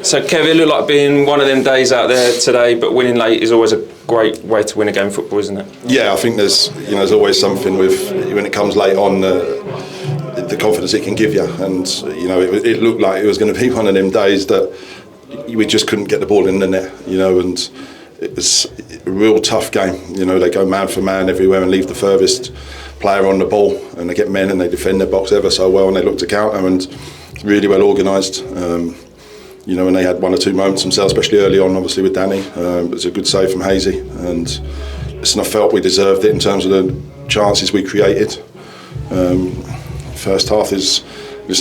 So Kev, it looked like being one of them days out there today, but winning late is always a great way to win a game of football, isn't it? Yeah, I think there's always something with when it comes late on, the confidence it can give you, and it looked like it was going to be one of them days that we just couldn't get the ball in the net, and it was a real tough game. They go man for man everywhere and leave the furthest player on the ball, and they get men and they defend their box ever so well, and they look to counter and really well organised. And they had one or two moments themselves, especially early on, obviously with Danny. It was a good save from Hazy, and I felt we deserved it in terms of the chances we created. First half is,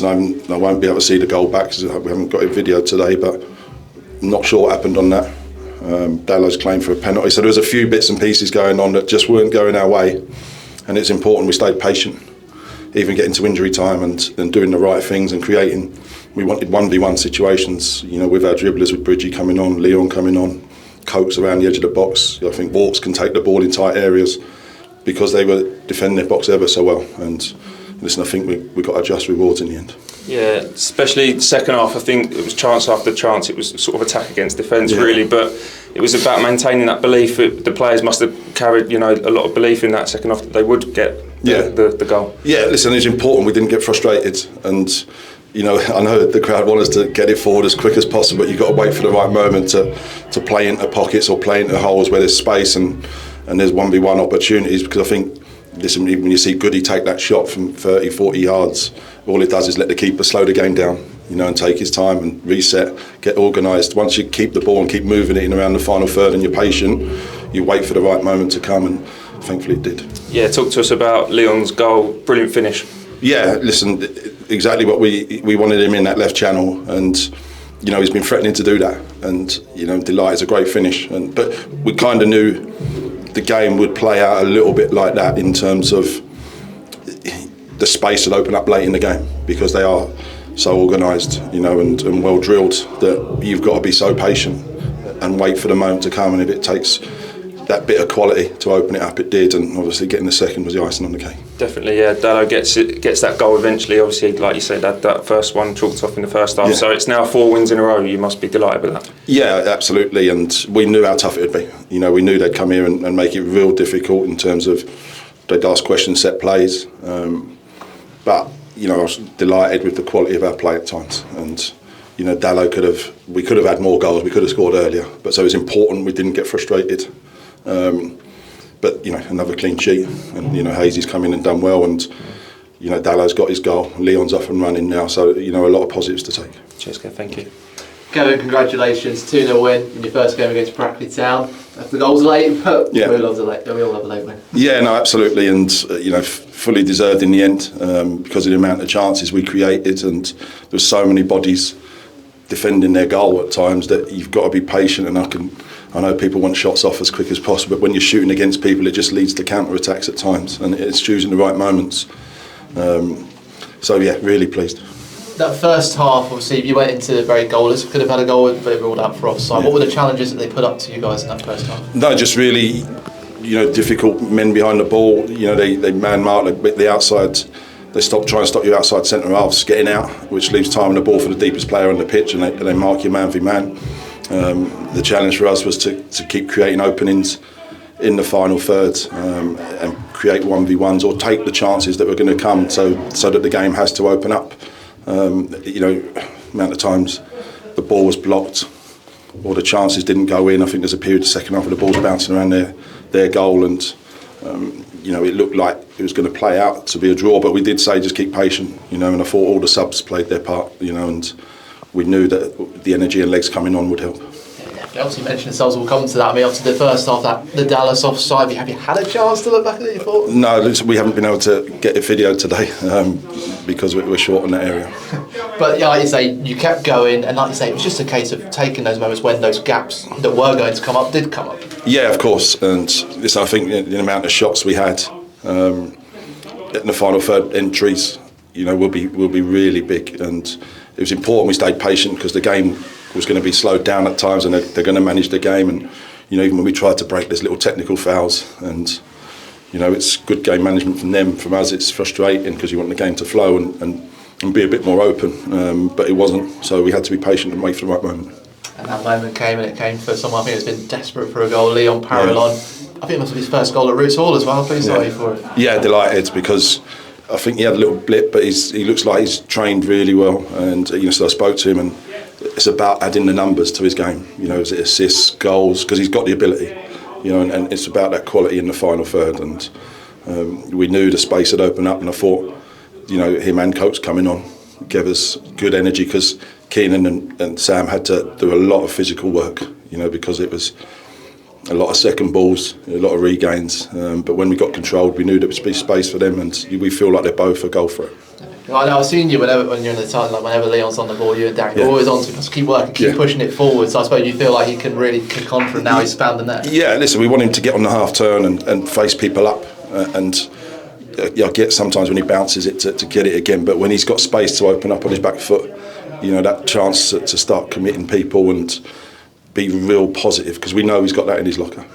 I won't be able to see the goal back because we haven't got a video today, but I'm not sure what happened on that. Dallo's claim for a penalty. So there was a few bits and pieces going on that just weren't going our way, and it's important we stayed patient, even getting to injury time and doing the right things and creating. We wanted 1v1 situations, with our dribblers, with Bridgie coming on, Leon coming on, Cokes around the edge of the box. I think Walks can take the ball in tight areas because they were defending their box ever so well. And I think we got our just rewards in the end. Yeah, especially the second half. I think it was chance after chance. It was sort of attack against defence, really. But it was about maintaining that belief. The players must have carried, a lot of belief in that second half that they would get the goal. Yeah, listen, it's important we didn't get frustrated. And, I know the crowd want us to get it forward as quick as possible, but you've got to wait for the right moment to play into pockets or play into holes where there's space and there's 1v1 opportunities. Because I think, listen, even when you see Goody take that shot from 30, 40 yards, all it does is let the keeper slow the game down, and take his time and reset, get organised. Once you keep the ball and keep moving it in around the final third and you're patient, you wait for the right moment to come, and thankfully it did. Yeah, talk to us about Leon's goal. Brilliant finish. Yeah, listen, exactly what we wanted him in that left channel, and he's been threatening to do that, and Delight is a great finish, but we kind of knew the game would play out a little bit like that in terms of the space would open up late in the game because they are so organised, and well drilled that you've got to be so patient and wait for the moment to come, and if it takes that bit of quality to open it up, it did, and obviously getting the second was the icing on the cake. Definitely, yeah. Dallo gets that goal eventually. Obviously, like you said, that first one chalked off in the first half. Yeah. So it's now 4 wins in a row. You must be delighted with that. Yeah, absolutely. And we knew how tough it would be. We knew they'd come here and make it real difficult in terms of they'd ask questions, set plays. But I was delighted with the quality of our play at times. And Dallo we could have had more goals. We could have scored earlier. But so it's important we didn't get frustrated. But another clean sheet, and Hazy's come in and done well, and Dallo's got his goal. Leon's off and running now, so a lot of positives to take. Cheers, Kev. Thank you. Kevin, congratulations, 2-0 win in your first game against Brackley Town. The goal's late, but we all love a late win. Yeah, no, absolutely, and fully deserved in the end because of the amount of chances we created, and there's so many bodies defending their goal at times that you've got to be patient, and I know people want shots off as quick as possible, but when you're shooting against people, it just leads to counter-attacks at times, and it's choosing the right moments. Really pleased. That first half, obviously, you went into very goalless. Could have had a goal, but it ruled out for offside. What were the challenges that they put up to you guys in that first half? No, just really, difficult men behind the ball. They man mark the outside. They try and stop you outside centre halves getting out, which leaves time on the ball for the deepest player on the pitch, and they mark you man v man. The challenge for us was to keep creating openings in the final third and create 1v1s or take the chances that were going to come so that the game has to open up. Amount of times the ball was blocked or the chances didn't go in. I think there's a period the second half of the ball's bouncing around their goal, and it looked like it was going to play out to be a draw, but we did say just keep patient, and I thought all the subs played their part, and we knew that the energy and legs coming on would help. You obviously mentioned subs, we'll come to that. I mean, up to the first half, the Dallas offside, have you had a chance to look back at it, you thought? No, we haven't been able to get a video today because we're short in that area. But like you say, you kept going, and like you say, it was just a case of taking those moments when those gaps that were going to come up did come up. Yeah, of course, and listen, I think the amount of shots we had in the final third entries, will be really big, and it was important we stayed patient because the game was going to be slowed down at times, and they're going to manage the game. And even when we tried to break, there's little technical fouls, and it's good game management from them. From us, it's frustrating because you want the game to flow, and and be a bit more open, but it wasn't. So we had to be patient and wait for the right moment. And that moment came, and it came for someone I think has been desperate for a goal, Leon Parallon. I think it must be his first goal at Roots Hall as well. Please sorry for it. Yeah, delighted, because I think he had a little blip, but he looks like he's trained really well. And so I spoke to him, and it's about adding the numbers to his game. Is it assists, goals? Because he's got the ability. And it's about that quality in the final third. And we knew the space had opened up, and I thought, him and Coates coming on gave us good energy, because Keenan and Sam had to do a lot of physical work, because it was a lot of second balls, a lot of regains. But when we got controlled, we knew there would be space for them, and we feel like they're both a goal threat. I know I've seen you when you're in the time, like whenever Leon's on the ball, you and Darren, you're always on to just keep working, keep pushing it forward. So I suppose you feel like he can really kick on from now he's found the net. Yeah, listen, we want him to get on the half turn and face people up, and I get sometimes when he bounces it to get it again, but when he's got space to open up on his back foot, that chance to start committing people and be real positive, because we know he's got that in his locker.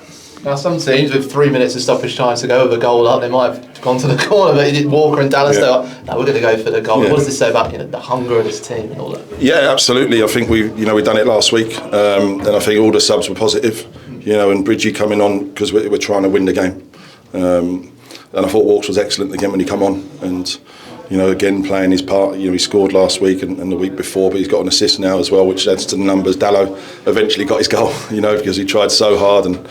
Now some teams with 3 minutes of stoppage time to go with a goal up, they might have gone to the corner, but he did. Walker and Dallas, they were, no, we're going to go for the goal. What does this say about the hunger of this team and all that? Yeah, absolutely. I think we done it last week, and I think all the subs were positive. And Bridgie coming on because we're trying to win the game, and I thought Walks was excellent again when he come on, and again playing his part. He scored last week and the week before, but he's got an assist now as well, which adds to the numbers. Dallo eventually got his goal, because he tried so hard and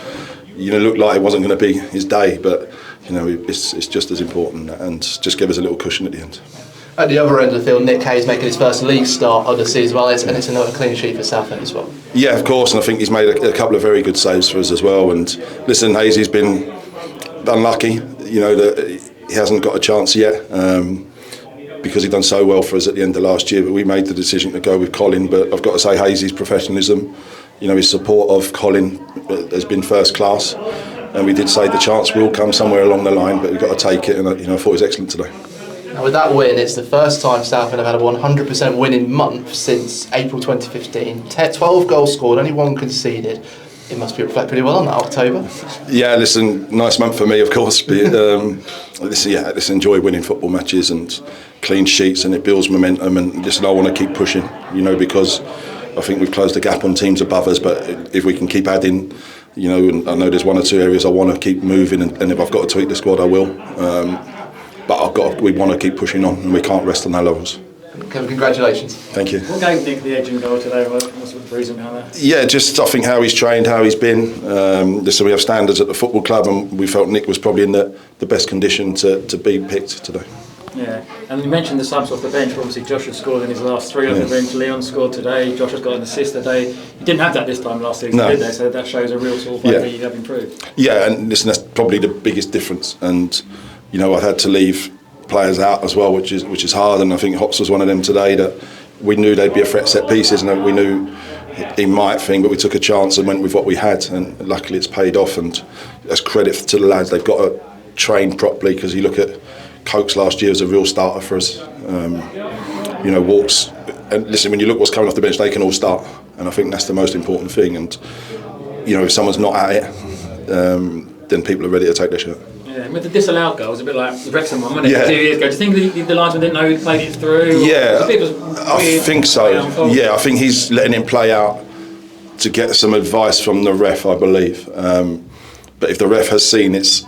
looked like it wasn't going to be his day, but it's just as important, and just give us a little cushion at the end. At the other end of the field, Nick Hayes making his first league start of the season, and it's another clean sheet for Southend as well. Yeah, of course, and I think he's made a couple of very good saves for us as well. And listen, Hayes has been unlucky, that he hasn't got a chance yet, because he done so well for us at the end of last year. But we made the decision to go with Colin. But I've got to say, Hayes' professionalism, his support of Colin has been first class. And we did say the chance will come somewhere along the line, but we've got to take it. And I thought it was excellent today. Now with that win, it's the first time Southend have had a 100% winning month since April 2015. 12 goals scored, only one conceded. It must be reflected pretty well on that October. Yeah, listen, nice month for me, of course. But listen, enjoy winning football matches and clean sheets, and it builds momentum. And listen, I want to keep pushing, because I think we've closed the gap on teams above us. But if we can keep adding, and I know there's one or two areas I want to keep moving, and if I've got to tweak the squad, I will. But we want to keep pushing on, and we can't rest on our laurels. Kevin, congratulations. Thank you. What gave Nick the edge and goal today? What's the reason behind that? Yeah, just I think how he's trained, how he's been. So we have standards at the football club, and we felt Nick was probably in the best condition to be picked today. Yeah, and you mentioned the subs off the bench. Obviously, Josh has scored in his last three off the bench. Leon scored today. Josh has got an assist today. You didn't have that this time last season, did they? So that shows a real sort of way that you have improved. Yeah, and listen, that's probably the biggest difference. And I've had to leave players out as well, which is hard. And I think Hops was one of them today that we knew they'd be a threat set pieces, and we knew he might think, but we took a chance and went with what we had, and luckily it's paid off. And that's credit to the lads. They've got to train properly, because you look at Coates last year was a real starter for us. Walks, and listen, when you look what's coming off the bench, they can all start, and I think that's the most important thing. And if someone's not at it, then people are ready to take their shot. Yeah, with the disallowed goal, it was a bit like the Wrexham one, wasn't it? 2 years ago. Do you think the linesman didn't know who played it through? Yeah, I think so. Yeah, I think he's letting him play out to get some advice from the ref, I believe. But if the ref has seen it's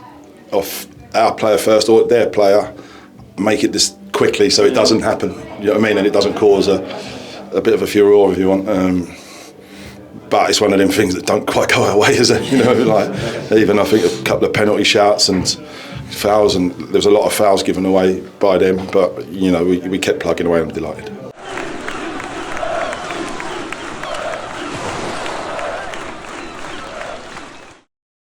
off our player first or their player, make it this quickly so it doesn't happen. You know what I mean? And it doesn't cause a bit of a furore, if you want. But it's one of them things that don't quite go our way, is it? Even I think a couple of penalty shouts and fouls, and there's a lot of fouls given away by them. But we kept plugging away, and I'm delighted.